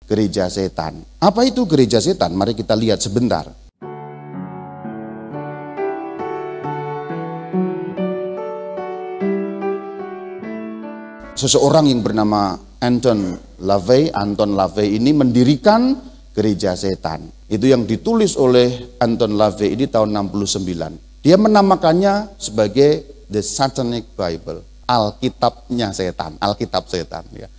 gereja setan. Apa itu gereja setan? Mari kita lihat sebentar. Seseorang yang bernama Anton LaVey ini mendirikan gereja setan. Itu yang ditulis oleh Anton LaVey ini tahun 69. Dia menamakannya sebagai The Satanic Bible, Alkitabnya setan, Alkitab setan ya.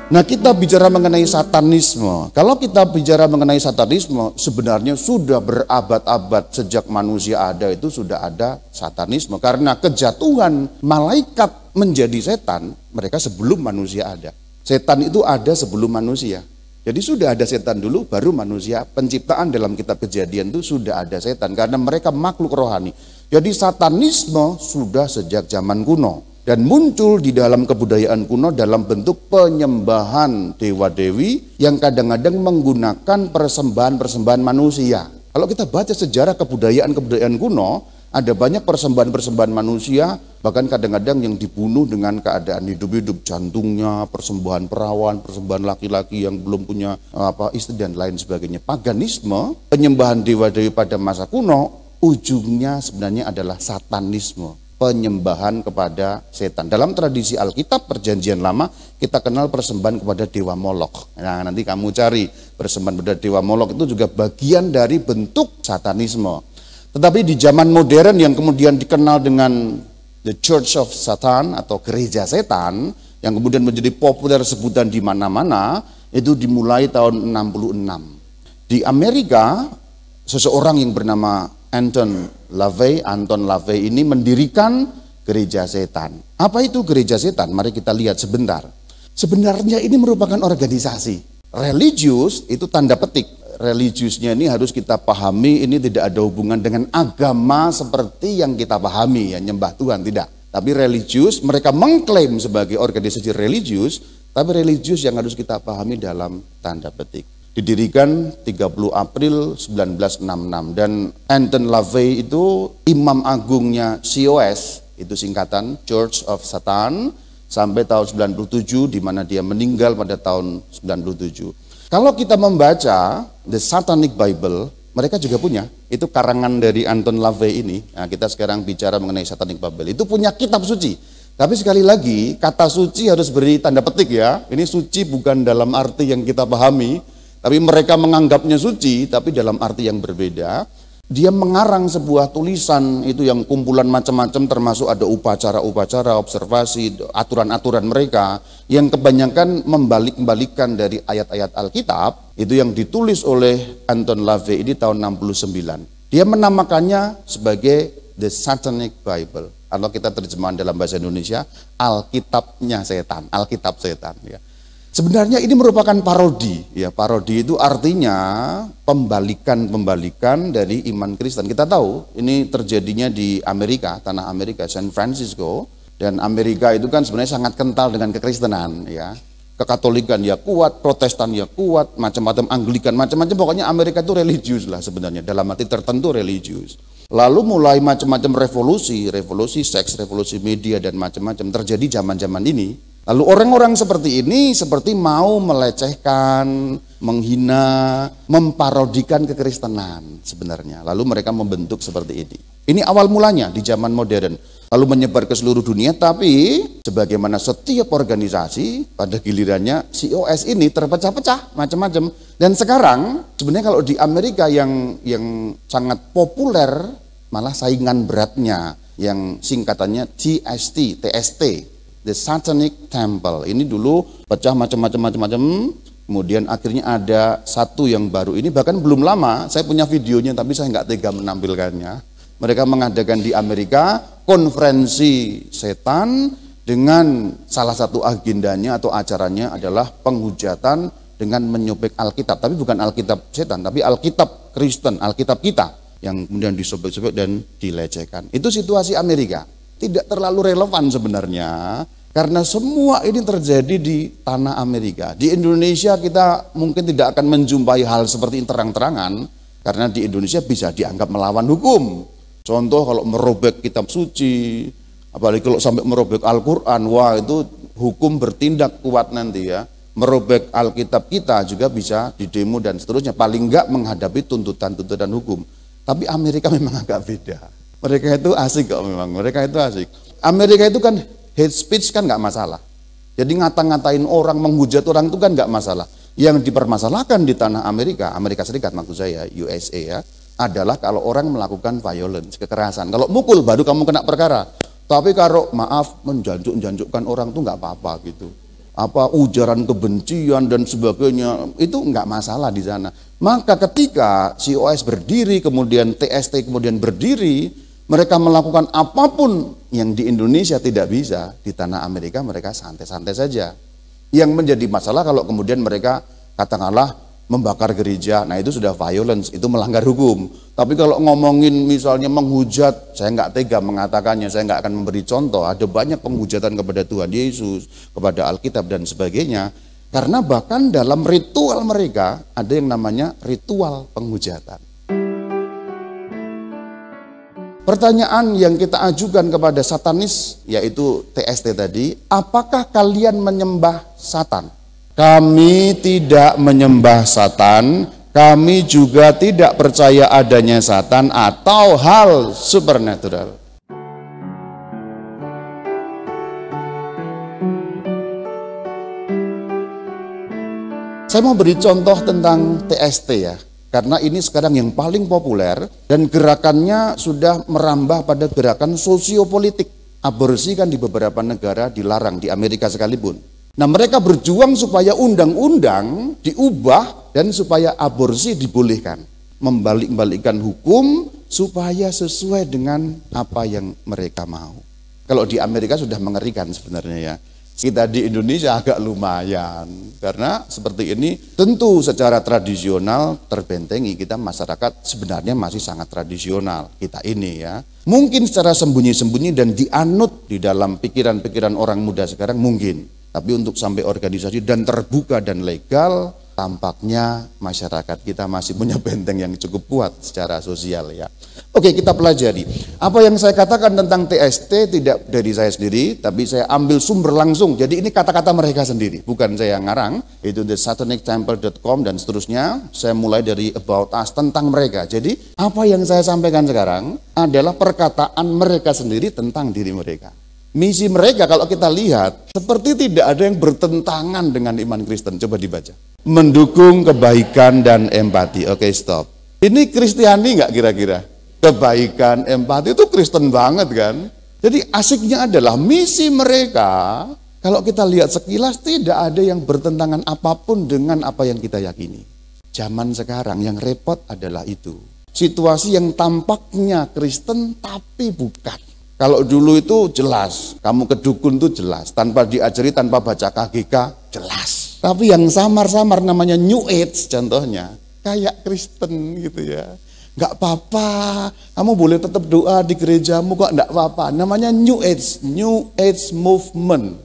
Nah, kita bicara mengenai satanisme. Kalau kita bicara mengenai satanisme, sebenarnya sudah berabad-abad sejak manusia ada itu sudah ada satanisme. Karena kejatuhan malaikat menjadi setan, mereka sebelum manusia ada. Setan itu ada sebelum manusia. Jadi sudah ada setan dulu, baru manusia. Penciptaan dalam kitab Kejadian itu sudah ada setan, karena mereka makhluk rohani. Jadi satanisme sudah sejak zaman kuno. Dan muncul di dalam kebudayaan kuno dalam bentuk penyembahan dewa-dewi yang kadang-kadang menggunakan persembahan-persembahan manusia. Kalau kita baca sejarah kebudayaan kuno, ada banyak persembahan-persembahan manusia, bahkan kadang-kadang yang dibunuh dengan keadaan hidup-hidup, jantungnya, persembahan perawan, persembahan laki-laki yang belum punya istri dan lain sebagainya. Paganisme, penyembahan dewa-dewi pada masa kuno, ujungnya sebenarnya adalah satanisme. Penyembahan kepada setan. Dalam tradisi Alkitab Perjanjian Lama kita kenal persembahan kepada Dewa Molok. Nah, nanti kamu cari persembahan kepada Dewa Molok itu juga bagian dari bentuk satanisme. Tetapi di zaman modern yang kemudian dikenal dengan The Church of Satan atau gereja setan yang kemudian menjadi populer sebutan di mana-mana, itu dimulai tahun 66. Di Amerika seseorang yang bernama Anton LaVey ini mendirikan gereja setan. Apa itu gereja setan? Mari kita lihat sebentar. Sebenarnya ini merupakan organisasi. Religius itu tanda petik. Religiusnya ini harus kita pahami, ini tidak ada hubungan dengan agama seperti yang kita pahami, ya nyembah Tuhan, tidak. Tapi religius, mereka mengklaim sebagai organisasi religius, tapi religius yang harus kita pahami dalam tanda petik. Didirikan 30 April 1966 dan Anton LaVey itu imam agungnya COS, itu singkatan Church of Satan, sampai tahun 97 di mana dia meninggal pada tahun 97. Kalau kita membaca The Satanic Bible, mereka juga punya, itu karangan dari Anton LaVey ini. Nah, kita sekarang bicara mengenai Satanic Bible, itu punya kitab suci. Tapi sekali lagi, kata suci harus beri tanda petik ya. Ini suci bukan dalam arti yang kita pahami, tapi mereka menganggapnya suci, tapi dalam arti yang berbeda. Dia mengarang sebuah tulisan itu yang kumpulan macam-macam, termasuk ada upacara-upacara, observasi, aturan-aturan mereka yang kebanyakan membalik-balikkan dari ayat-ayat Alkitab. Itu yang ditulis oleh Anton LaVey ini tahun 69. Dia menamakannya sebagai The Satanic Bible. Kalau kita terjemahan dalam bahasa Indonesia, Alkitabnya setan, Alkitab setan ya. Sebenarnya ini merupakan parodi, ya parodi itu artinya pembalikan dari iman Kristen. Kita tahu ini terjadinya di Amerika, tanah Amerika, San Francisco, dan Amerika itu kan sebenarnya sangat kental dengan kekristenan, ya. Kekatolikan ya kuat, Protestan ya kuat, macam-macam Anglikan, macam-macam. Pokoknya Amerika itu religius lah sebenarnya, dalam arti tertentu religius. Lalu mulai macam-macam revolusi seks, revolusi media dan macam-macam terjadi zaman-zaman ini. Lalu orang-orang seperti ini seperti mau melecehkan, menghina, memparodikan kekristenan sebenarnya. Lalu mereka membentuk seperti ini. Ini awal mulanya di zaman modern. Lalu menyebar ke seluruh dunia, tapi sebagaimana setiap organisasi pada gilirannya COS ini terpecah-pecah macam-macam. Dan sekarang sebenarnya kalau di Amerika yang sangat populer malah saingan beratnya yang singkatannya TST. The Satanic Temple. Ini dulu pecah macam-macam, kemudian akhirnya ada satu yang baru ini, bahkan belum lama, saya punya videonya tapi saya nggak tega menampilkannya. Mereka mengadakan di Amerika konferensi setan dengan salah satu agendanya atau acaranya adalah penghujatan dengan menyobek Alkitab. Tapi bukan Alkitab setan, tapi Alkitab Kristen, Alkitab kita yang kemudian disobek-sobek dan dilecehkan. Itu situasi Amerika. Tidak terlalu relevan sebenarnya, karena semua ini terjadi di tanah Amerika. Di Indonesia kita mungkin tidak akan menjumpai hal seperti ini terang-terangan, karena di Indonesia bisa dianggap melawan hukum. Contoh kalau merobek kitab suci, apalagi kalau sampai merobek Al-Quran, wah itu hukum bertindak kuat nanti ya. Merobek Alkitab kita juga bisa didemo dan seterusnya. Paling enggak menghadapi tuntutan-tuntutan hukum. Tapi Amerika memang agak beda. Mereka itu asik kok memang, mereka itu asik. Amerika itu kan hate speech kan nggak masalah. Jadi ngata-ngatain orang, menghujat orang itu kan nggak masalah. Yang dipermasalahkan di tanah Amerika, Amerika Serikat maksud saya, USA ya, adalah kalau orang melakukan violence, kekerasan. Kalau mukul baru kamu kena perkara. Tapi kalau maaf menjanjuk-janjukkan orang itu nggak apa-apa gitu. Apa ujaran kebencian dan sebagainya itu nggak masalah di sana. Maka ketika COS berdiri, kemudian TST kemudian berdiri, mereka melakukan apapun yang di Indonesia tidak bisa, di tanah Amerika mereka santai-santai saja. Yang menjadi masalah kalau kemudian mereka katakanlah membakar gereja, nah itu sudah violence, itu melanggar hukum. Tapi kalau ngomongin misalnya menghujat, saya nggak tega mengatakannya, saya nggak akan memberi contoh. Ada banyak penghujatan kepada Tuhan Yesus, kepada Alkitab dan sebagainya. Karena bahkan dalam ritual mereka ada yang namanya ritual penghujatan. Pertanyaan yang kita ajukan kepada satanis, yaitu TST tadi, apakah kalian menyembah Satan? Kami tidak menyembah Satan, kami juga tidak percaya adanya Satan atau hal supernatural. Saya mau beri contoh tentang TST ya, karena ini sekarang yang paling populer dan gerakannya sudah merambah pada gerakan sosiopolitik. Aborsi kan di beberapa negara dilarang, di Amerika sekalipun. Nah mereka berjuang supaya undang-undang diubah dan supaya aborsi dibolehkan. Membalik-balikkan hukum supaya sesuai dengan apa yang mereka mau. Kalau di Amerika sudah mengerikan sebenarnya ya. Kita di Indonesia agak lumayan. Karena seperti ini tentu secara tradisional terbentengi, kita masyarakat sebenarnya masih sangat tradisional kita ini ya. Mungkin secara sembunyi-sembunyi dan dianut di dalam pikiran-pikiran orang muda sekarang mungkin. Tapi untuk sampai organisasi dan terbuka dan legal, tampaknya masyarakat kita masih punya benteng yang cukup kuat secara sosial ya. Oke, kita pelajari. Apa yang saya katakan tentang TST tidak dari saya sendiri, tapi saya ambil sumber langsung. Jadi ini kata-kata mereka sendiri, bukan saya ngarang. Itu thesatanictemple.com dan seterusnya. Saya mulai dari about us tentang mereka. Jadi apa yang saya sampaikan sekarang adalah perkataan mereka sendiri tentang diri mereka. Misi mereka kalau kita lihat seperti tidak ada yang bertentangan dengan iman Kristen. Coba dibaca. Mendukung kebaikan dan empati. Oke, stop. Ini Kristiani nggak kira-kira? Kebaikan, empati itu Kristen banget kan? Jadi asiknya adalah misi mereka. Kalau kita lihat sekilas tidak ada yang bertentangan apapun dengan apa yang kita yakini. Zaman sekarang yang repot adalah itu. Situasi yang tampaknya Kristen tapi bukan. Kalau dulu itu jelas, kamu ke dukun itu jelas, tanpa diajari, tanpa baca KGK, jelas. Tapi yang samar-samar namanya New Age contohnya, kayak Kristen gitu ya. Gak apa-apa, kamu boleh tetap doa di gerejamu kok gak apa-apa. Namanya New Age Movement.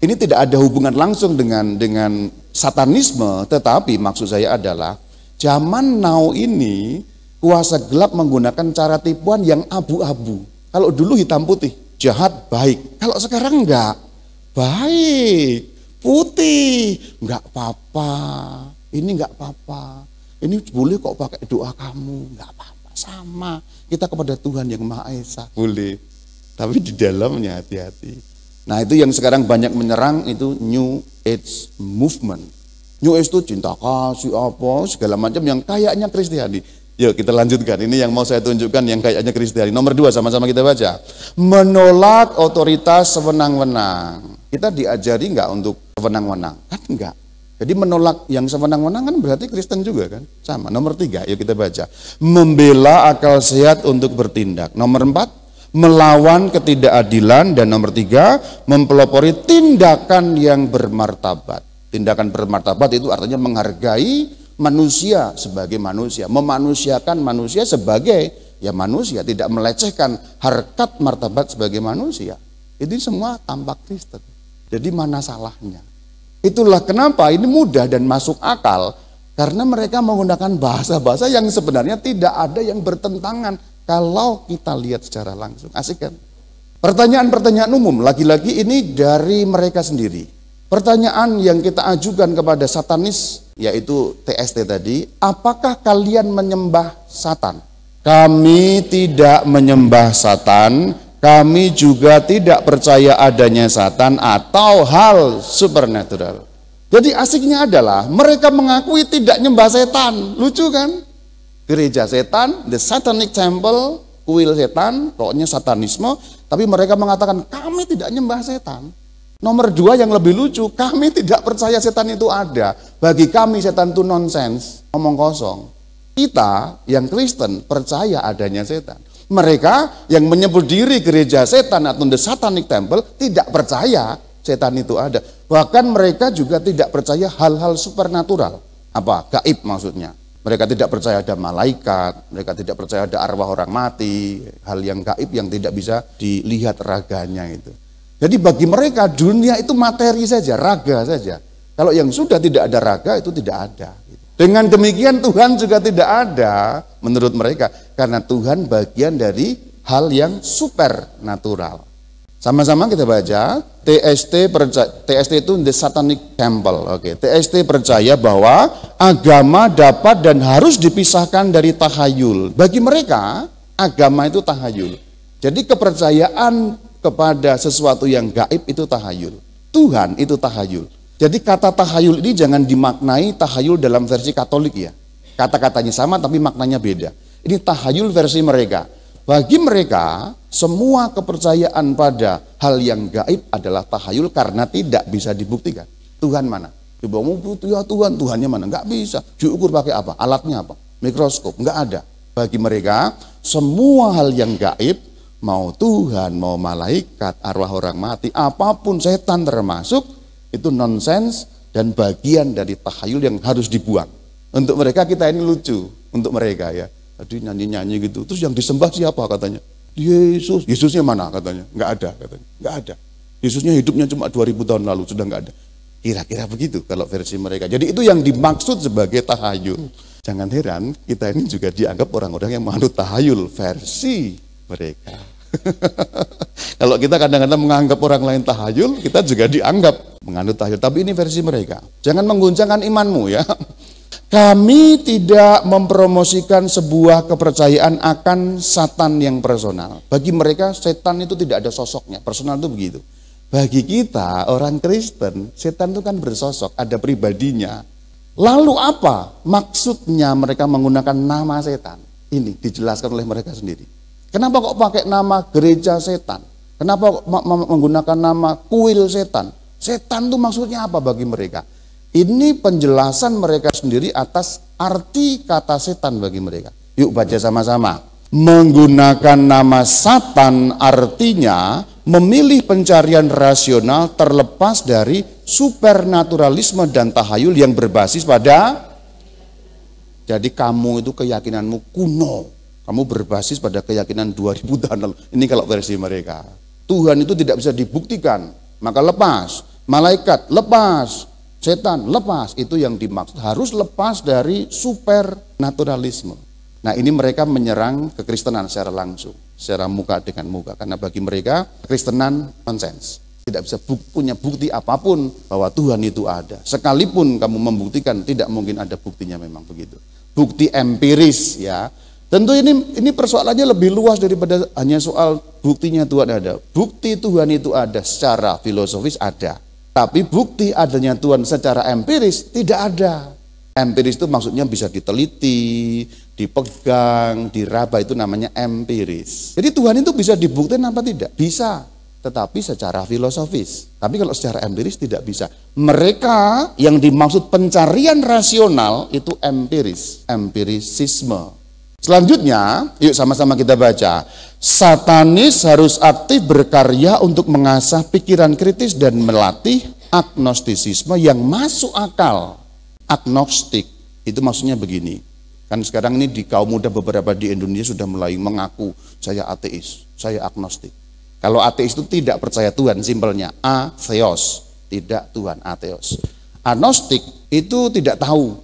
Ini tidak ada hubungan langsung dengan satanisme, tetapi maksud saya adalah zaman now ini kuasa gelap menggunakan cara tipuan yang abu-abu. Kalau dulu hitam putih, jahat baik. Kalau sekarang enggak, baik, putih, enggak apa-apa. Ini enggak apa-apa. Ini boleh kok pakai doa kamu, enggak apa-apa. Sama, kita kepada Tuhan yang Maha Esa, boleh. Tapi di dalamnya hati-hati. Nah itu yang sekarang banyak menyerang, itu New Age Movement. New Age itu cinta kasih apa, segala macam yang kayaknya Kristiani. Yuk kita lanjutkan, ini yang mau saya tunjukkan yang kayaknya Kristiani. Nomor 2 sama-sama kita baca. Menolak otoritas sewenang-wenang. Kita diajari enggak untuk sewenang-wenang? Kan enggak. Jadi menolak yang sewenang-wenang kan berarti Kristen juga kan? Sama. Nomor 3, yuk kita baca. Membela akal sehat untuk bertindak. Nomor 4, melawan ketidakadilan. Dan nomor 3, mempelopori tindakan yang bermartabat. Tindakan bermartabat itu artinya menghargai manusia sebagai manusia, memanusiakan manusia sebagai ya manusia, tidak melecehkan harkat martabat sebagai manusia. Itu semua tampak Kristen. Jadi mana salahnya? Itulah kenapa ini mudah dan masuk akal, karena mereka menggunakan bahasa-bahasa yang sebenarnya tidak ada yang bertentangan Kalau kita lihat secara langsung, asik kan? Pertanyaan-pertanyaan umum, lagi-lagi ini dari mereka sendiri. Pertanyaan yang kita ajukan kepada satanis, yaitu TST tadi, apakah kalian menyembah Satan? Kami tidak menyembah Satan, kami juga tidak percaya adanya Satan atau hal supernatural. Jadi asiknya adalah mereka mengakui tidak nyembah setan. Lucu kan? Gereja setan, the satanic temple, kuil setan, pokoknya satanisme, tapi mereka mengatakan kami tidak nyembah setan. Nomor dua yang lebih lucu, kami tidak percaya setan itu ada. Bagi kami setan itu nonsens, omong kosong. Kita yang Kristen percaya adanya setan. Mereka yang menyebut diri gereja setan atau the satanic temple tidak percaya setan itu ada. Bahkan mereka juga tidak percaya hal-hal supernatural. Apa? Gaib maksudnya. Mereka tidak percaya ada malaikat, mereka tidak percaya ada arwah orang mati, hal yang gaib yang tidak bisa dilihat raganya itu. Jadi bagi mereka dunia itu materi saja, raga saja. Kalau yang sudah tidak ada raga itu tidak ada. Dengan demikian Tuhan juga tidak ada menurut mereka. Karena Tuhan bagian dari hal yang supernatural. Sama-sama kita baca, TST itu the satanic temple. Oke, TST percaya bahwa agama dapat dan harus dipisahkan dari tahayul. Bagi mereka, agama itu tahayul. Jadi kepercayaan kepada sesuatu yang gaib itu tahayul. Tuhan itu tahayul. Jadi kata tahayul ini jangan dimaknai tahayul dalam versi Katolik ya. Kata-katanya sama tapi maknanya beda. Ini tahayul versi mereka. Bagi mereka, semua kepercayaan pada hal yang gaib adalah tahayul karena tidak bisa dibuktikan. Tuhan mana? Ya Tuhan, Tuhannya mana? Enggak bisa. Diukur pakai apa? Alatnya apa? Mikroskop. Enggak ada. Bagi mereka, semua hal yang gaib, mau Tuhan, mau malaikat, arwah orang mati, apapun setan termasuk, itu nonsens dan bagian dari tahayul yang harus dibuang. Untuk mereka kita ini lucu. Untuk mereka ya. Tadi nyanyi-nyanyi gitu, terus yang disembah siapa katanya? Yesus. Yesusnya mana katanya? Enggak ada katanya. Enggak ada. Yesusnya hidupnya cuma 2000 tahun lalu, sudah enggak ada. Kira-kira begitu kalau versi mereka. Jadi itu yang dimaksud sebagai tahayul. Jangan heran kita ini juga dianggap orang-orang yang menganut tahayul versi mereka. Kalau kita kadang-kadang menganggap orang lain tahayul, kita juga dianggap menganut tahayul. Tapi ini versi mereka. Jangan mengguncangkan imanmu ya. Kami tidak mempromosikan sebuah kepercayaan akan Satan yang personal. Bagi mereka setan itu tidak ada sosoknya, personal itu begitu. Bagi kita orang Kristen, setan itu kan bersosok, ada pribadinya. Lalu apa maksudnya mereka menggunakan nama setan? Ini dijelaskan oleh mereka sendiri. Kenapa kok pakai nama gereja setan? Kenapa kok menggunakan nama kuil setan? Setan itu maksudnya apa bagi mereka? Ini penjelasan mereka sendiri atas arti kata setan bagi mereka. Yuk baca sama-sama. Menggunakan nama Satan artinya memilih pencarian rasional terlepas dari supernaturalisme dan tahayul yang berbasis pada. Jadi kamu itu keyakinanmu kuno. Kamu berbasis pada keyakinan 2000 tahun lalu. Ini kalau versi mereka. Tuhan itu tidak bisa dibuktikan. Maka lepas. Malaikat lepas. Setan lepas, itu yang dimaksud harus lepas dari supernaturalisme. Nah ini mereka menyerang kekristenan secara langsung, secara muka dengan muka. Karena bagi mereka kekristenan nonsens. Tidak bisa punya bukti apapun bahwa Tuhan itu ada. Sekalipun kamu membuktikan, tidak mungkin ada buktinya memang begitu. Bukti empiris ya. Tentu ini persoalannya lebih luas daripada hanya soal buktinya Tuhan ada. Bukti Tuhan itu ada secara filosofis ada. Tapi bukti adanya Tuhan secara empiris tidak ada. Empiris itu maksudnya bisa diteliti, dipegang, diraba, itu namanya empiris. Jadi Tuhan itu bisa dibuktikan apa tidak? Bisa, tetapi secara filosofis. Tapi kalau secara empiris tidak bisa. Mereka yang dimaksud pencarian rasional itu empiris, empirisisme. Selanjutnya, yuk sama-sama kita baca. Satanis harus aktif berkarya untuk mengasah pikiran kritis dan melatih agnostisisme yang masuk akal. Agnostik, itu maksudnya begini. Kan sekarang ini di kaum muda beberapa di Indonesia sudah mulai mengaku, saya ateis, saya agnostik. Kalau ateis itu tidak percaya Tuhan, simpelnya. Atheos, tidak Tuhan, atheos. Agnostik itu tidak tahu.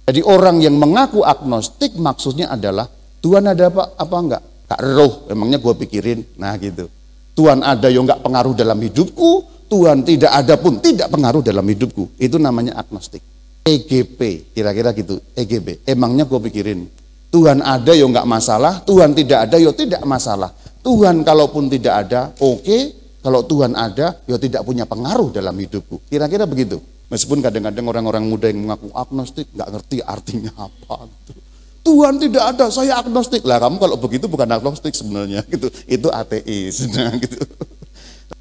Jadi orang yang mengaku agnostik maksudnya adalah Tuhan ada apa enggak? gak roh, emangnya gue pikirin. Nah gitu. Tuhan ada yang gak pengaruh dalam hidupku, Tuhan tidak ada pun tidak pengaruh dalam hidupku. Itu namanya agnostik. EGP, kira-kira gitu, EGP. Emangnya gue pikirin. Tuhan ada yang gak masalah, Tuhan tidak ada ya tidak masalah. Tuhan kalaupun tidak ada, oke. Kalau Tuhan ada, ya tidak punya pengaruh dalam hidupku. Kira-kira begitu. Meskipun kadang-kadang orang-orang muda yang mengaku agnostik gak ngerti artinya apa. Tuhan tidak ada, saya agnostik. Lah kamu kalau begitu bukan agnostik sebenarnya, gitu. Itu ateis. Nah, gitu.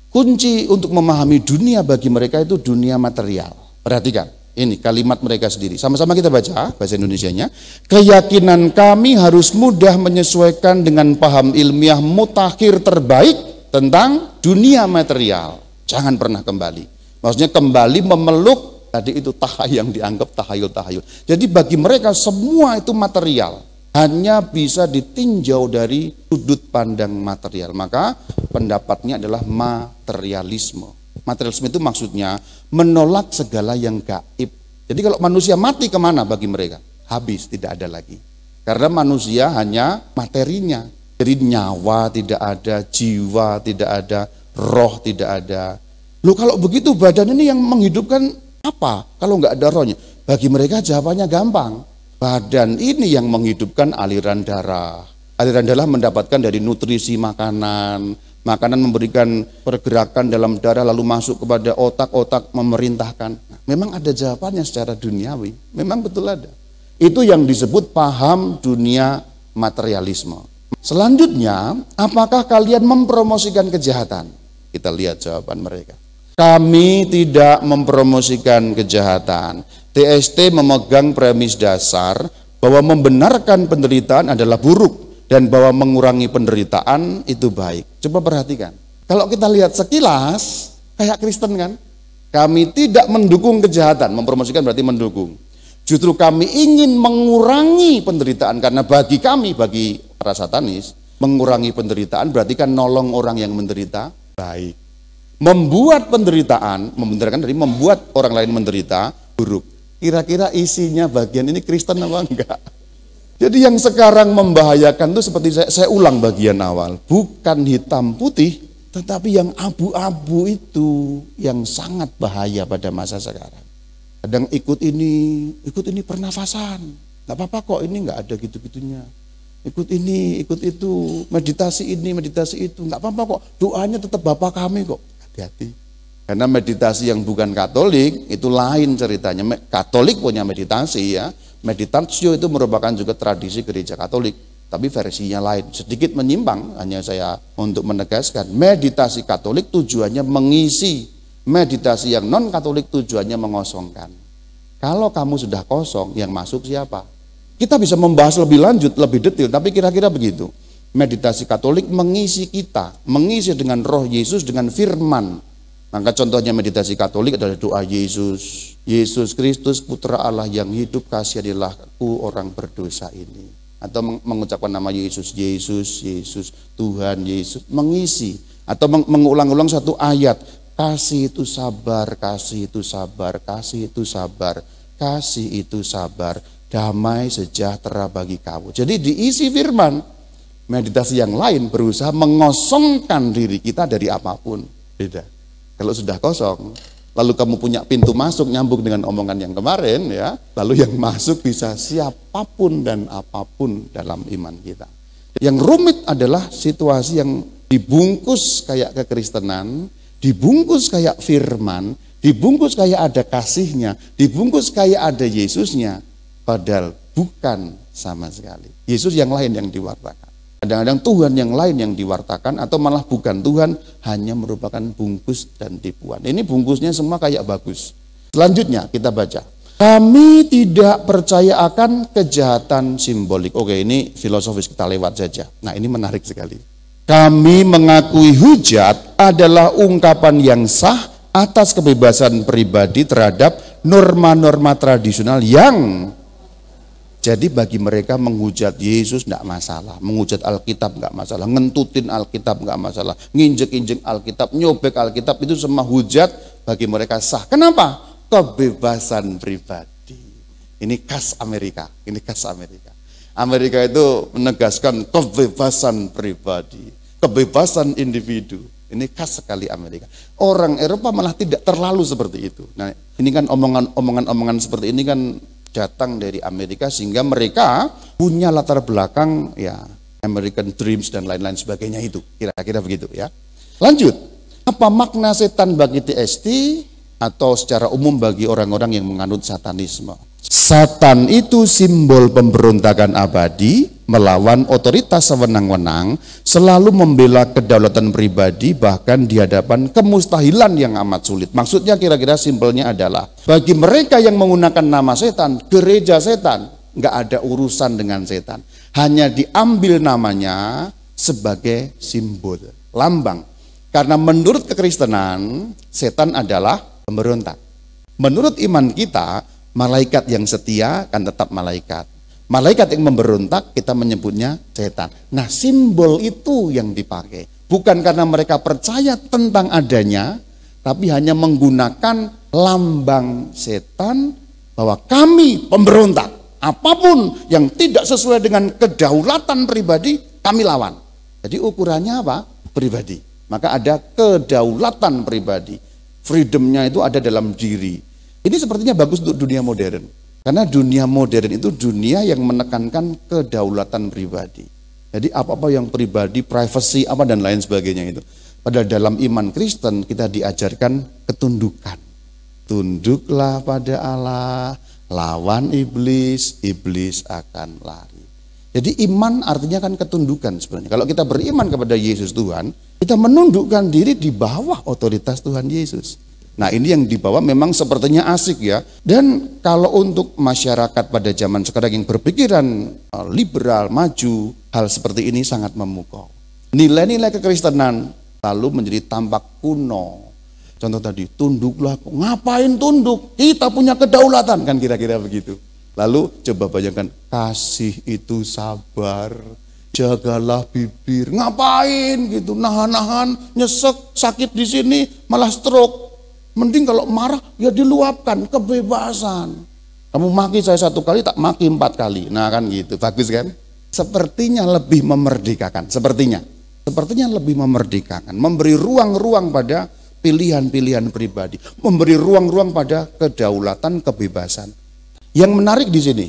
Kunci untuk memahami dunia bagi mereka itu dunia material. Perhatikan, ini kalimat mereka sendiri. Sama-sama kita baca bahasa Indonesianya. Keyakinan kami harus mudah menyesuaikan dengan paham ilmiah mutakhir terbaik tentang dunia material. Jangan pernah kembali. Maksudnya kembali memeluk tadi itu yang dianggap tahayul-tahayul. Jadi bagi mereka semua itu material. Hanya bisa ditinjau dari sudut pandang material. Maka pendapatnya adalah materialisme. Materialisme itu maksudnya menolak segala yang gaib. Jadi kalau manusia mati kemana bagi mereka? Habis, tidak ada lagi. Karena manusia hanya materinya. Jadi nyawa tidak ada, jiwa tidak ada, roh tidak ada. Loh kalau begitu badan ini yang menghidupkan apa? Kalau nggak ada rohnya. Bagi mereka jawabannya gampang. Badan ini yang menghidupkan aliran darah. Aliran darah mendapatkan dari nutrisi makanan. Makanan memberikan pergerakan dalam darah lalu masuk kepada otak-otak memerintahkan. Nah, memang ada jawabannya secara duniawi. Memang betul ada. Itu yang disebut paham dunia materialisme. Selanjutnya, apakah kalian mempromosikan kejahatan? Kita lihat jawaban mereka. Kami tidak mempromosikan kejahatan. TST memegang premis dasar bahwa membenarkan penderitaan adalah buruk dan bahwa mengurangi penderitaan itu baik. Coba perhatikan. Kalau kita lihat sekilas kayak Kristen kan? Kami tidak mendukung kejahatan, mempromosikan berarti mendukung. Justru kami ingin mengurangi penderitaan karena bagi kami, bagi para satanis, mengurangi penderitaan berarti kan nolong orang yang menderita baik. Membuat penderitaan, membenarkan dari membuat orang lain menderita buruk. Kira-kira isinya bagian ini Kristen apa enggak? Jadi yang sekarang membahayakan itu seperti saya ulang bagian awal, bukan hitam putih, tetapi yang abu-abu itu yang sangat bahaya pada masa sekarang. Kadang ikut ini pernafasan, nggak apa-apa kok, ini nggak ada gitu-gitunya. Ikut ini, ikut itu, meditasi ini, meditasi itu, nggak apa-apa kok, doanya tetap Bapa kami kok. Hati-hati. Karena meditasi yang bukan Katolik itu lain ceritanya. Katolik punya meditasi ya. Meditatio itu merupakan juga tradisi gereja Katolik, tapi versinya lain. Sedikit menyimpang, hanya saya untuk menegaskan. Meditasi Katolik tujuannya mengisi, meditasi yang non Katolik tujuannya mengosongkan. Kalau kamu sudah kosong, yang masuk siapa? Kita bisa membahas lebih lanjut, lebih detail, tapi kira-kira begitu. Meditasi Katolik mengisi kita, mengisi dengan roh Yesus, dengan firman. Maka contohnya meditasi Katolik adalah doa Yesus. Yesus Kristus Putra Allah yang hidup, kasihanilah aku orang berdosa ini. Atau mengucapkan nama Yesus, Yesus, Yesus, Tuhan Yesus. Mengisi. Atau mengulang-ulang satu ayat. Kasih itu sabar, kasih itu sabar, kasih itu sabar, kasih itu sabar. Damai sejahtera bagi kamu. Jadi diisi firman. Meditasi yang lain berusaha mengosongkan diri kita dari apapun. Beda. Kalau sudah kosong, lalu kamu punya pintu masuk nyambung dengan omongan yang kemarin ya, lalu yang masuk bisa siapapun dan apapun dalam iman kita. Yang rumit adalah situasi yang dibungkus kayak kekristenan, dibungkus kayak firman, dibungkus kayak ada kasihnya, dibungkus kayak ada Yesusnya, padahal bukan sama sekali. Yesus yang lain yang diwartakan. Kadang-kadang Tuhan yang lain yang diwartakan atau malah bukan Tuhan, hanya merupakan bungkus dan tipuan. Ini bungkusnya semua kayak bagus. Selanjutnya kita baca. Kami tidak percaya akan kejahatan simbolik. Oke, ini filosofis, kita lewat saja. Nah, ini menarik sekali. Kami mengakui hujat adalah ungkapan yang sah atas kebebasan pribadi terhadap norma-norma tradisional yang jadi bagi mereka menghujat Yesus tidak masalah, menghujat Alkitab nggak masalah, ngentutin Alkitab nggak masalah, nginjek-injek Alkitab, nyobek Alkitab, itu semua hujat bagi mereka sah. Kenapa? Kebebasan pribadi. Ini khas Amerika, ini khas Amerika. Amerika itu menegaskan kebebasan pribadi, kebebasan individu. Ini khas sekali Amerika. Orang Eropa malah tidak terlalu seperti itu. Nah, ini kan omongan seperti ini kan datang dari Amerika, sehingga mereka punya latar belakang ya American Dreams dan lain-lain sebagainya itu. Kira-kira begitu ya. Lanjut. Apa makna setan bagi TST atau secara umum bagi orang-orang yang menganut satanisme? Satan itu simbol pemberontakan abadi melawan otoritas sewenang-wenang, selalu membela kedaulatan pribadi, bahkan di hadapan kemustahilan yang amat sulit. Maksudnya kira-kira simpelnya adalah, bagi mereka yang menggunakan nama setan, gereja setan, nggak ada urusan dengan setan. Hanya diambil namanya sebagai simbol, lambang. Karena menurut kekristenan, setan adalah pemberontak. Menurut iman kita, malaikat yang setia kan tetap malaikat. Malaikat yang memberontak kita menyebutnya setan. Nah, simbol itu yang dipakai. Bukan karena mereka percaya tentang adanya, tapi hanya menggunakan lambang setan bahwa kami pemberontak. Apapun yang tidak sesuai dengan kedaulatan pribadi, kami lawan. Jadi ukurannya apa? Pribadi. Maka ada kedaulatan pribadi. Freedomnya itu ada dalam diri. Ini sepertinya bagus untuk dunia modern. Karena dunia modern itu dunia yang menekankan kedaulatan pribadi. Jadi apa-apa yang pribadi, privacy, apa dan lain sebagainya itu. Padahal dalam iman Kristen kita diajarkan ketundukan. Tunduklah pada Allah, lawan iblis, iblis akan lari. Jadi iman artinya kan ketundukan sebenarnya. Kalau kita beriman kepada Yesus Tuhan, kita menundukkan diri di bawah otoritas Tuhan Yesus. Nah, ini yang dibawa memang sepertinya asik ya. Dan kalau untuk masyarakat pada zaman sekarang yang berpikiran liberal, maju, hal seperti ini sangat memukau. Nilai-nilai kekristenan lalu menjadi tampak kuno. Contoh tadi, tunduklah. Ngapain tunduk? Kita punya kedaulatan, kan kira-kira begitu. Lalu coba bayangkan, kasih itu sabar, jagalah bibir. Ngapain gitu, nahan-nahan, nyesek, sakit di sini, malah stroke. Mending kalau marah, ya diluapkan, kebebasan. Kamu maki saya 1 kali, tak maki 4 kali. Nah kan gitu, bagus kan? Sepertinya lebih memerdekakan, sepertinya lebih memerdekakan. Memberi ruang-ruang pada pilihan-pilihan pribadi. Memberi ruang-ruang pada kedaulatan, kebebasan. Yang menarik di sini,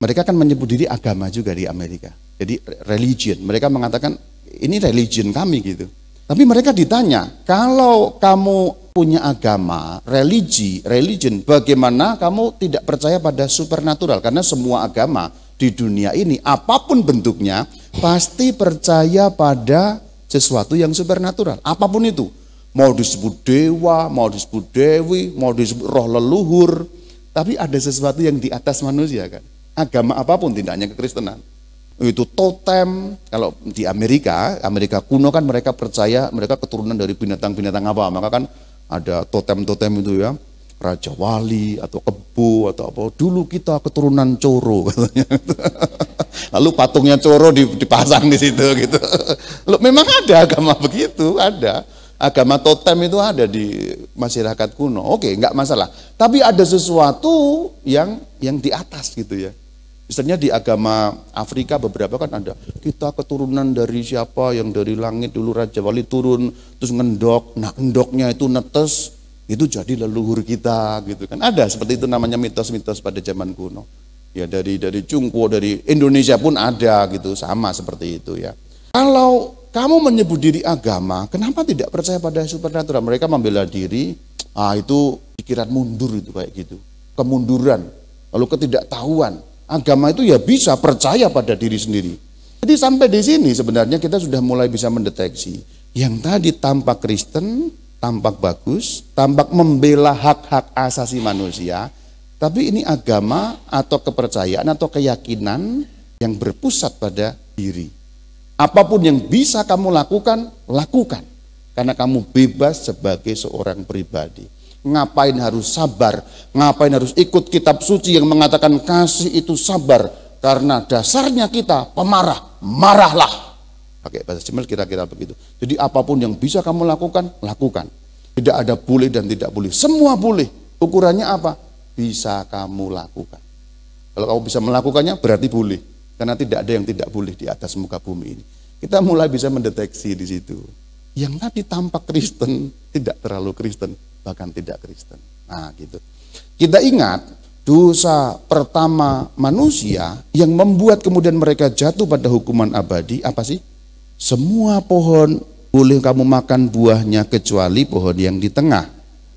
mereka kan menyebut diri agama juga di Amerika. Jadi religion, mereka mengatakan ini religion kami gitu. Tapi mereka ditanya, kalau kamu punya agama, religion, bagaimana kamu tidak percaya pada supernatural? Karena semua agama di dunia ini, apapun bentuknya, pasti percaya pada sesuatu yang supernatural. Apapun itu, mau disebut dewa, mau disebut dewi, mau disebut roh leluhur, tapi ada sesuatu yang di atas manusia kan. Agama apapun, tidak hanya kekristenan. Itu totem. Kalau di Amerika kuno kan mereka percaya mereka keturunan dari binatang-binatang apa, maka kan ada totem-totem itu ya, Raja Wali atau Kebo atau apa. Dulu kita keturunan Coro katanya. Lalu patungnya Coro dipasang di situ gitu. Loh, memang ada agama begitu, ada. Agama totem itu ada di masyarakat kuno. Oke, enggak masalah. Tapi ada sesuatu yang di atas gitu ya. Misalnya di agama Afrika beberapa kan ada, kita keturunan dari siapa yang dari langit dulu Raja Wali turun terus ngendok, nah endoknya itu netes, itu jadi leluhur kita gitu kan. Ada seperti itu namanya mitos-mitos pada zaman kuno. Ya dari Cungko, dari Indonesia pun ada gitu, sama seperti itu ya. Kalau kamu menyebut diri agama, kenapa tidak percaya pada supernatural? Mereka membela diri, itu pikiran mundur itu kayak gitu. Kemunduran, lalu ketidaktahuan. Agama itu ya bisa percaya pada diri sendiri. Jadi sampai di sini sebenarnya kita sudah mulai bisa mendeteksi. Yang tadi tampak Kristen, tampak bagus, tampak membela hak-hak asasi manusia. Tapi ini agama atau kepercayaan atau keyakinan yang berpusat pada diri. Apapun yang bisa kamu lakukan, lakukan. Karena kamu bebas sebagai seorang pribadi. Ngapain harus sabar? Ngapain harus ikut kitab suci yang mengatakan kasih itu sabar? Karena dasarnya kita pemarah, marahlah. Pakai bahasa Cimel kira-kira begitu. Jadi apapun yang bisa kamu lakukan, lakukan. Tidak ada boleh dan tidak boleh. Semua boleh. Ukurannya apa? Bisa kamu lakukan. Kalau kamu bisa melakukannya berarti boleh. Karena tidak ada yang tidak boleh di atas muka bumi ini. Kita mulai bisa mendeteksi di situ. Yang tadi tampak Kristen, tidak terlalu Kristen, bahkan tidak Kristen. Nah gitu. Kita ingat dosa pertama manusia yang membuat kemudian mereka jatuh pada hukuman abadi, apa sih? Semua pohon boleh kamu makan buahnya kecuali pohon yang di tengah.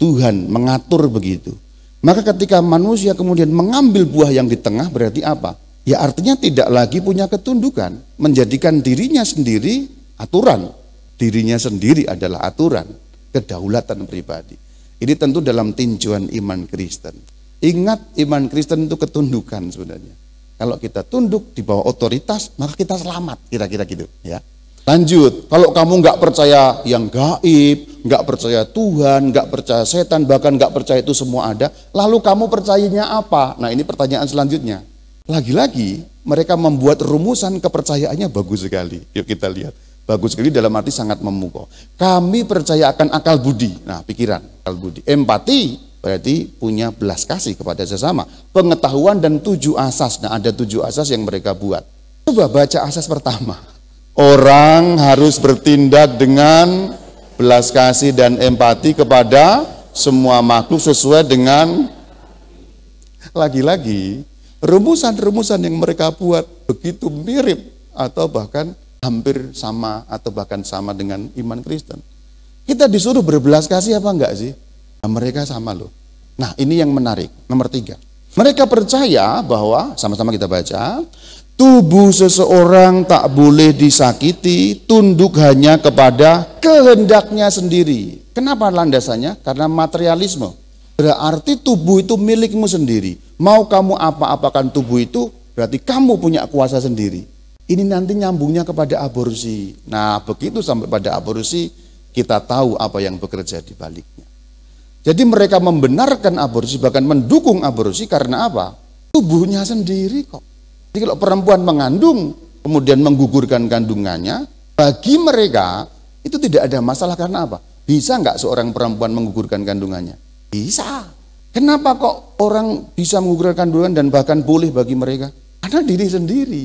Tuhan mengatur begitu. Maka ketika manusia kemudian mengambil buah yang di tengah berarti apa? Ya artinya tidak lagi punya ketundukan, menjadikan dirinya sendiri aturan. Dirinya sendiri adalah aturan, kedaulatan pribadi. Ini tentu dalam tinjauan iman Kristen. Ingat, iman Kristen itu ketundukan sebenarnya. Kalau kita tunduk di bawah otoritas, maka kita selamat, kira-kira gitu ya. Lanjut, kalau kamu nggak percaya yang gaib, nggak percaya Tuhan, nggak percaya setan, bahkan nggak percaya itu semua ada, lalu kamu percayanya apa? Nah ini pertanyaan selanjutnya. Lagi-lagi mereka membuat rumusan kepercayaannya bagus sekali. Yuk kita lihat. Bagus sekali dalam arti sangat memukau. Kami percaya akan akal budi. Nah pikiran, akal budi. Empati berarti punya belas kasih kepada sesama. Pengetahuan dan 7 asas. Nah ada 7 asas yang mereka buat. Coba baca asas pertama. Orang harus bertindak dengan belas kasih dan empati kepada semua makhluk sesuai dengan, lagi-lagi rumusan-rumusan yang mereka buat begitu mirip atau bahkan hampir sama atau bahkan sama dengan iman Kristen. Kita disuruh berbelas kasih apa enggak sih? Nah, mereka sama loh. Nah ini yang menarik. Nomor 3. Mereka percaya bahwa, sama-sama kita baca, tubuh seseorang tak boleh disakiti, tunduk hanya kepada kehendaknya sendiri. Kenapa landasannya? Karena materialisme. Berarti tubuh itu milikmu sendiri. Mau kamu apa-apakan tubuh itu, berarti kamu punya kuasa sendiri. Ini nanti nyambungnya kepada aborsi. Nah begitu sampai pada aborsi, kita tahu apa yang bekerja di baliknya. Jadi mereka membenarkan aborsi, bahkan mendukung aborsi karena apa? Tubuhnya sendiri kok. Jadi kalau perempuan mengandung, kemudian menggugurkan kandungannya, bagi mereka itu tidak ada masalah karena apa? Bisa nggak seorang perempuan menggugurkan kandungannya? Bisa. Kenapa kok orang bisa menggugurkan kandungan dan bahkan boleh bagi mereka? Karena diri sendiri.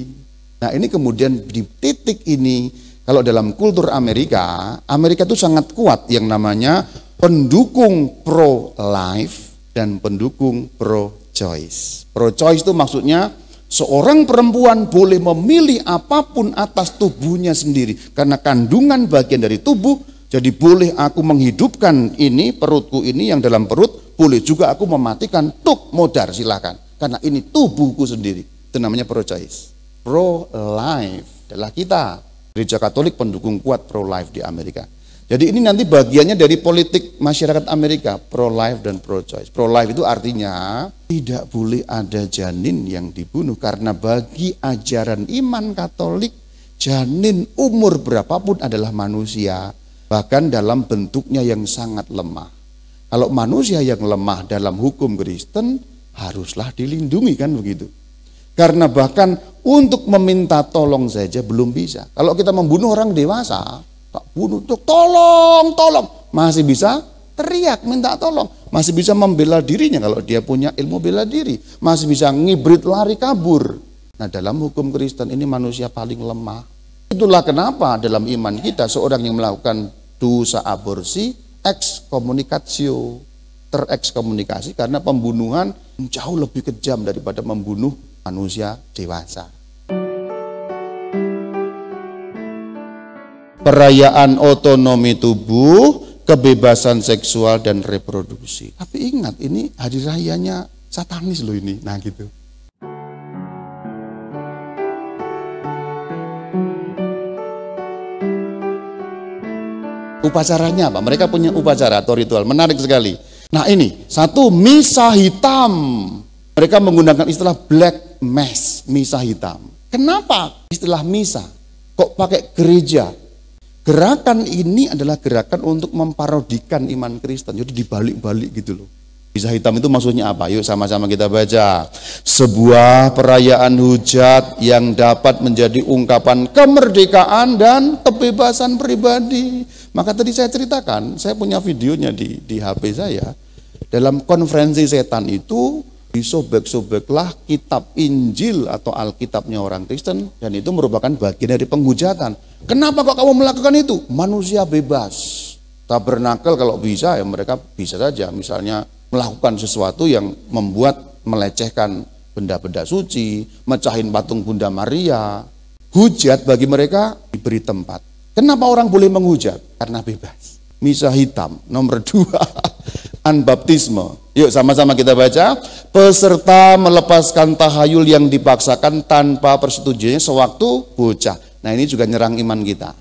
Nah ini kemudian di titik ini, kalau dalam kultur Amerika itu sangat kuat yang namanya pendukung pro-life dan pendukung pro-choice. Pro-choice itu maksudnya seorang perempuan boleh memilih apapun atas tubuhnya sendiri. Karena kandungan bagian dari tubuh, jadi boleh aku menghidupkan ini, perutku ini yang dalam perut, boleh juga aku mematikan, tuk modar silakan. Karena ini tubuhku sendiri. Itu namanya pro-choice. Pro-life adalah kita. Gereja Katolik pendukung kuat pro-life di Amerika. Jadi ini nanti bagiannya dari politik masyarakat Amerika, pro-life dan pro-choice. Pro-life itu artinya tidak boleh ada janin yang dibunuh. Karena bagi ajaran iman Katolik, janin umur berapapun adalah manusia. Bahkan dalam bentuknya yang sangat lemah. Kalau manusia yang lemah dalam hukum Kristen, haruslah dilindungi kan begitu. Karena bahkan untuk meminta tolong saja belum bisa. Kalau kita membunuh orang dewasa, tak bunuh, tolong, masih bisa teriak minta tolong, masih bisa membela dirinya kalau dia punya ilmu bela diri, masih bisa ngibrit lari kabur. Nah dalam hukum Kristen ini manusia paling lemah. Itulah kenapa dalam iman kita seorang yang melakukan dosa aborsi ekskomunikasio, terekskomunikasi karena pembunuhan jauh lebih kejam daripada membunuh manusia dewasa. Perayaan otonomi tubuh, kebebasan seksual dan reproduksi. Tapi ingat ini hari rayanya satanis loh ini. Nah gitu. Upacaranya apa? Mereka punya upacara atau ritual menarik sekali. Nah ini, satu misa hitam. Mereka menggunakan istilah black mass, misa hitam. Kenapa istilah misa? Kok pakai gereja? Gerakan ini adalah gerakan untuk memparodikan iman Kristen. Jadi dibalik-balik gitu loh. Misa hitam itu maksudnya apa? Yuk sama-sama kita baca. Sebuah perayaan hujat yang dapat menjadi ungkapan kemerdekaan dan kebebasan pribadi. Maka tadi saya ceritakan, saya punya videonya di HP saya. Dalam konferensi setan itu, disobek-sobeklah kitab Injil atau Alkitabnya orang Kristen, dan itu merupakan bagian dari penghujatan. Kenapa kok kamu melakukan itu? Manusia bebas. Tabernakel kalau bisa ya mereka bisa saja misalnya melakukan sesuatu yang membuat melecehkan benda-benda suci, mecahin patung Bunda Maria. Hujat bagi mereka diberi tempat. Kenapa orang boleh menghujat? Karena bebas. Misa hitam nomor 2, anbaptisme. Yuk sama-sama kita baca. Peserta melepaskan tahayul yang dipaksakan tanpa persetujuannya sewaktu bocah. Nah ini juga nyerang iman kita.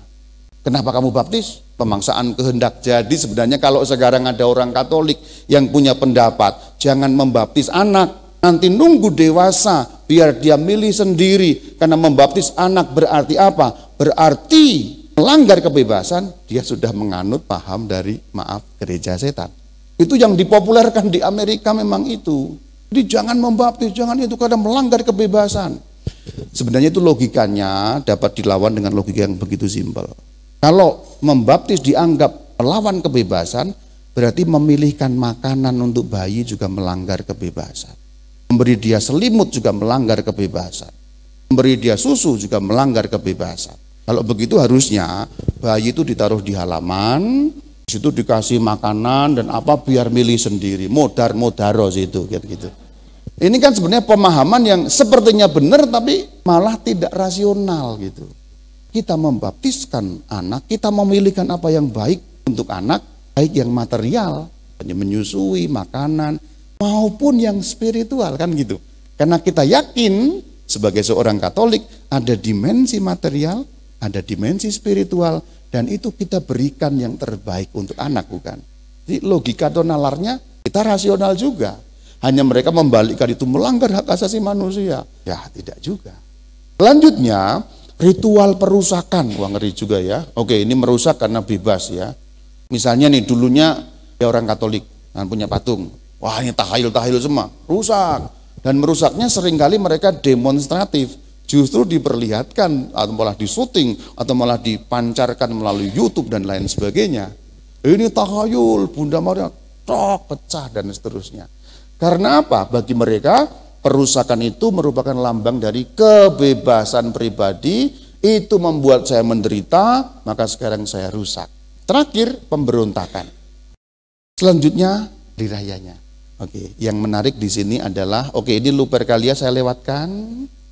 Kenapa kamu baptis? Pemaksaan kehendak. Jadi sebenarnya kalau sekarang ada orang Katolik yang punya pendapat, jangan membaptis anak, nanti nunggu dewasa biar dia milih sendiri. Karena membaptis anak berarti apa? Berarti melanggar kebebasan, dia sudah menganut paham dari gereja setan. Itu yang dipopulerkan di Amerika memang itu. Jadi jangan membaptis, jangan itu karena melanggar kebebasan. Sebenarnya itu logikanya dapat dilawan dengan logika yang begitu simpel. Kalau membaptis dianggap melawan kebebasan, berarti memilihkan makanan untuk bayi juga melanggar kebebasan. Memberi dia selimut juga melanggar kebebasan. Memberi dia susu juga melanggar kebebasan. Kalau begitu harusnya bayi itu ditaruh di halaman, di situ dikasih makanan dan apa biar milih sendiri. Modar-modaro situ gitu. Ini kan sebenarnya pemahaman yang sepertinya benar tapi malah tidak rasional gitu. Kita membaptiskan anak, kita memilihkan apa yang baik untuk anak, baik yang material, menyusui, makanan, maupun yang spiritual kan gitu. Karena kita yakin sebagai seorang Katolik ada dimensi material, ada dimensi spiritual, dan itu kita berikan yang terbaik untuk anak, bukan? Jadi logika atau nalarnya kita rasional juga. Hanya mereka membalikkan itu melanggar hak asasi manusia. Ya tidak juga. Selanjutnya ritual perusakan, wah ngeri juga ya. Oke, ini merusak karena bebas ya. Misalnya nih dulunya ya orang Katolik punya patung. Wah ini tahayul semua, rusak. Dan merusaknya seringkali mereka demonstratif. Justru diperlihatkan atau malah disuting atau malah dipancarkan melalui YouTube dan lain sebagainya. Ini tahayul, Bunda Maria, pecah dan seterusnya. Karena apa? Bagi mereka perusakan itu merupakan lambang dari kebebasan pribadi, itu membuat saya menderita, maka sekarang saya rusak. Terakhir, pemberontakan. Selanjutnya, hari rayanya. Oke, yang menarik di sini adalah, ini Lupercalia saya lewatkan,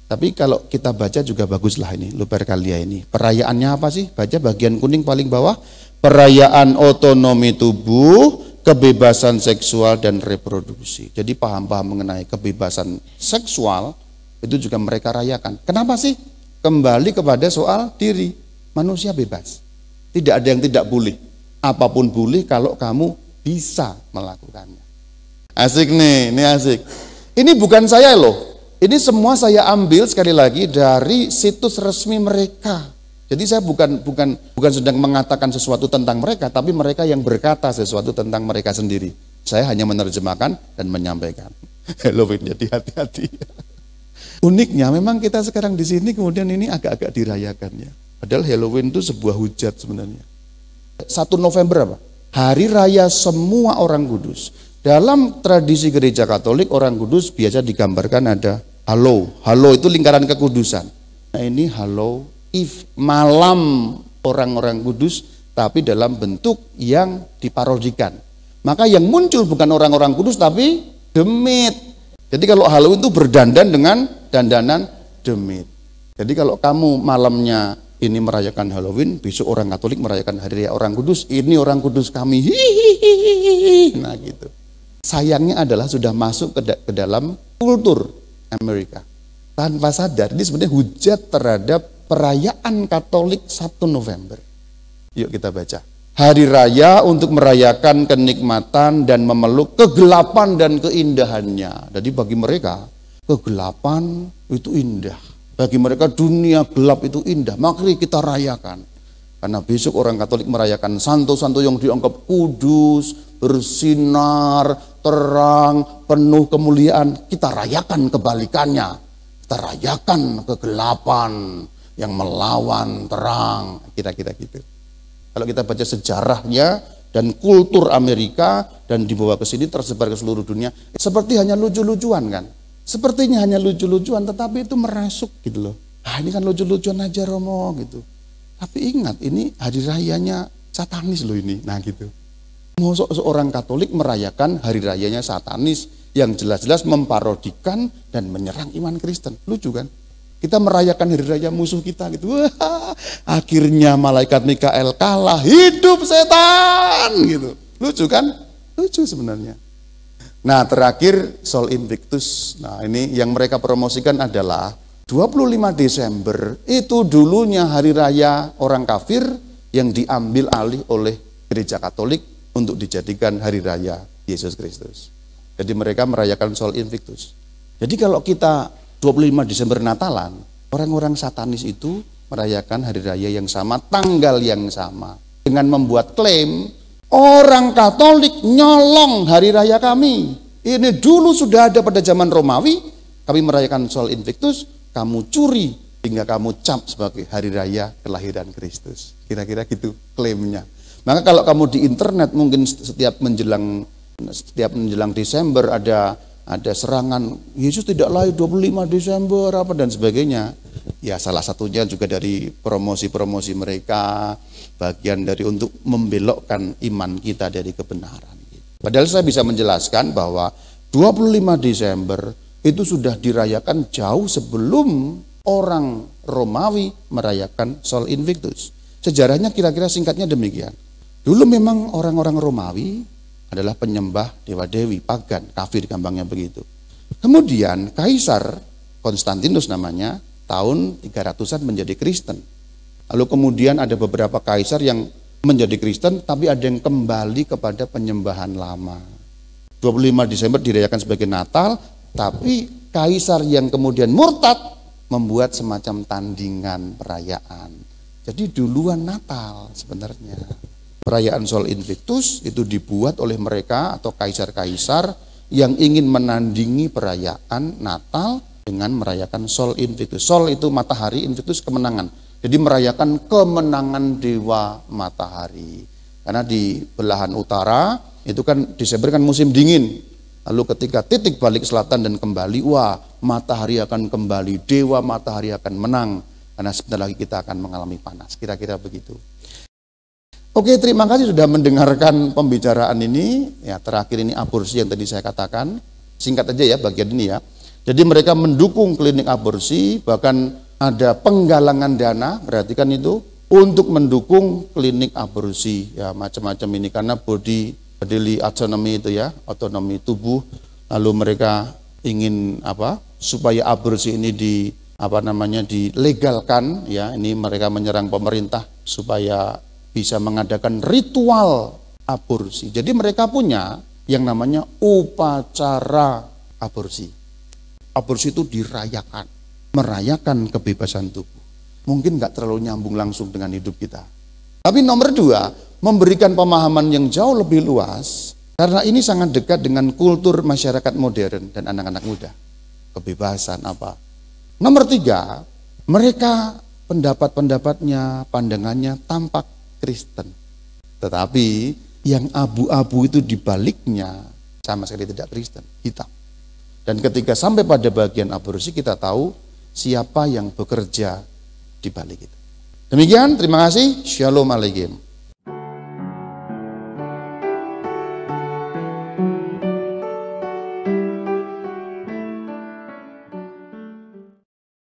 tapi kalau kita baca juga baguslah ini, Lupercalia ini. Perayaannya apa sih? Baca bagian kuning paling bawah, perayaan otonomi tubuh, kebebasan seksual dan reproduksi. Jadi paham-paham mengenai kebebasan seksual itu juga mereka rayakan. Kenapa sih? Kembali kepada soal diri. Manusia bebas. Tidak ada yang tidak boleh. Apapun boleh kalau kamu bisa melakukannya. Asik nih, ini asik. Ini bukan saya loh. Ini semua saya ambil sekali lagi dari situs resmi mereka. Jadi saya bukan sedang mengatakan sesuatu tentang mereka, tapi mereka yang berkata sesuatu tentang mereka sendiri. Saya hanya menerjemahkan dan menyampaikan. Halloween, jadi hati-hati. Uniknya memang kita sekarang di sini kemudian ini agak-agak dirayakan ya. Padahal Halloween itu sebuah hujat sebenarnya. 1 November apa? Hari raya semua orang kudus. Dalam tradisi gereja Katolik orang kudus biasa digambarkan ada halo. Halo itu lingkaran kekudusan. Nah ini halo Eve, malam orang-orang kudus, tapi dalam bentuk yang diparodikan. Maka yang muncul bukan orang-orang kudus, tapi demit. Jadi kalau Halloween itu berdandan dengan dandanan demit. Jadi kalau kamu malamnya ini merayakan Halloween, besok orang Katolik merayakan Hari Raya Orang Kudus, ini orang kudus kami. Hihihihi. Nah gitu. Sayangnya adalah sudah masuk ke dalam kultur Amerika. Tanpa sadar, ini sebenarnya hujat terhadap perayaan Katolik 1 November. Yuk kita baca. Hari raya untuk merayakan kenikmatan dan memeluk kegelapan dan keindahannya. Jadi bagi mereka kegelapan itu indah. Bagi mereka dunia gelap itu indah. Mari kita rayakan. Karena besok orang Katolik merayakan santo-santo yang dianggap kudus, bersinar, terang, penuh kemuliaan. Kita rayakan kebalikannya. Kita rayakan kegelapan yang melawan terang, kira-kira gitu. Kalau kita baca sejarahnya dan kultur Amerika dan dibawa ke sini tersebar ke seluruh dunia. Seperti hanya lucu-lucuan kan? Sepertinya hanya lucu-lucuan, tetapi itu merasuk gitu loh. Ah, ini kan lucu-lucuan aja Romo gitu. Tapi ingat, ini hari rayanya satanis loh ini. Nah gitu. Mau seorang Katolik merayakan hari rayanya satanis yang jelas-jelas memparodikan dan menyerang iman Kristen. Lucu kan? Kita merayakan hari raya musuh kita gitu. Wah, akhirnya malaikat Mikael kalah, hidup setan gitu. Lucu kan? Lucu sebenarnya. Nah, terakhir Sol Invictus. Nah, ini yang mereka promosikan adalah 25 Desember itu dulunya hari raya orang kafir yang diambil alih oleh Gereja Katolik untuk dijadikan hari raya Yesus Kristus. Jadi mereka merayakan Sol Invictus. Jadi kalau kita 25 Desember Natalan, orang-orang satanis itu merayakan hari raya yang sama, tanggal yang sama. Dengan membuat klaim, orang Katolik nyolong hari raya kami. Ini dulu sudah ada pada zaman Romawi, kami merayakan Sol Invictus, kamu curi, hingga kamu cap sebagai hari raya kelahiran Kristus. Kira-kira gitu klaimnya. Maka kalau kamu di internet mungkin setiap menjelang Desember ada serangan, Yesus tidak lahir 25 Desember apa dan sebagainya. Ya salah satunya juga dari promosi-promosi mereka, bagian dari untuk membelokkan iman kita dari kebenaran. Padahal saya bisa menjelaskan bahwa 25 Desember itu sudah dirayakan jauh sebelum orang Romawi merayakan Sol Invictus. Sejarahnya kira-kira singkatnya demikian. Dulu memang orang-orang Romawi adalah penyembah dewa-dewi, pagan, kafir gampangnya begitu. Kemudian Kaisar Konstantinus namanya, tahun 300-an menjadi Kristen. Lalu kemudian ada beberapa kaisar yang menjadi Kristen, tapi ada yang kembali kepada penyembahan lama. 25 Desember dirayakan sebagai Natal, tapi kaisar yang kemudian murtad membuat semacam tandingan perayaan. Jadi duluan Natal sebenarnya. Perayaan Sol Invictus itu dibuat oleh mereka atau kaisar-kaisar yang ingin menandingi perayaan Natal dengan merayakan Sol Invictus. Sol itu matahari, Invictus kemenangan. Jadi merayakan kemenangan dewa matahari. Karena di belahan utara itu kan Desember kan musim dingin. Lalu ketika titik balik selatan dan kembali, wah matahari akan kembali, dewa matahari akan menang. Karena sebentar lagi kita akan mengalami panas. Kira-kira begitu. Oke, terima kasih sudah mendengarkan pembicaraan ini. Ya, terakhir ini aborsi yang tadi saya katakan. Singkat aja ya bagian ini ya. Jadi mereka mendukung klinik aborsi, bahkan ada penggalangan dana, perhatikan itu, untuk mendukung klinik aborsi. Ya, macam-macam ini karena bodily autonomy itu ya, otonomi tubuh. Lalu mereka ingin supaya aborsi ini dilegalkan ya. Ini mereka menyerang pemerintah supaya bisa mengadakan ritual aborsi. Jadi mereka punya yang namanya upacara aborsi. Aborsi itu dirayakan, merayakan kebebasan tubuh. Mungkin nggak terlalu nyambung langsung dengan hidup kita. Tapi nomor 2, memberikan pemahaman yang jauh lebih luas, karena ini sangat dekat dengan kultur masyarakat modern dan anak-anak muda. Kebebasan apa. Nomor 3, mereka pendapat-pendapatnya, pandangannya tampak Kristen. Tetapi yang abu-abu itu dibaliknya sama sekali tidak Kristen, hitam. Dan ketika sampai pada bagian aborsi kita tahu siapa yang bekerja di balik itu. Demikian, terima kasih. Shalom alaikum.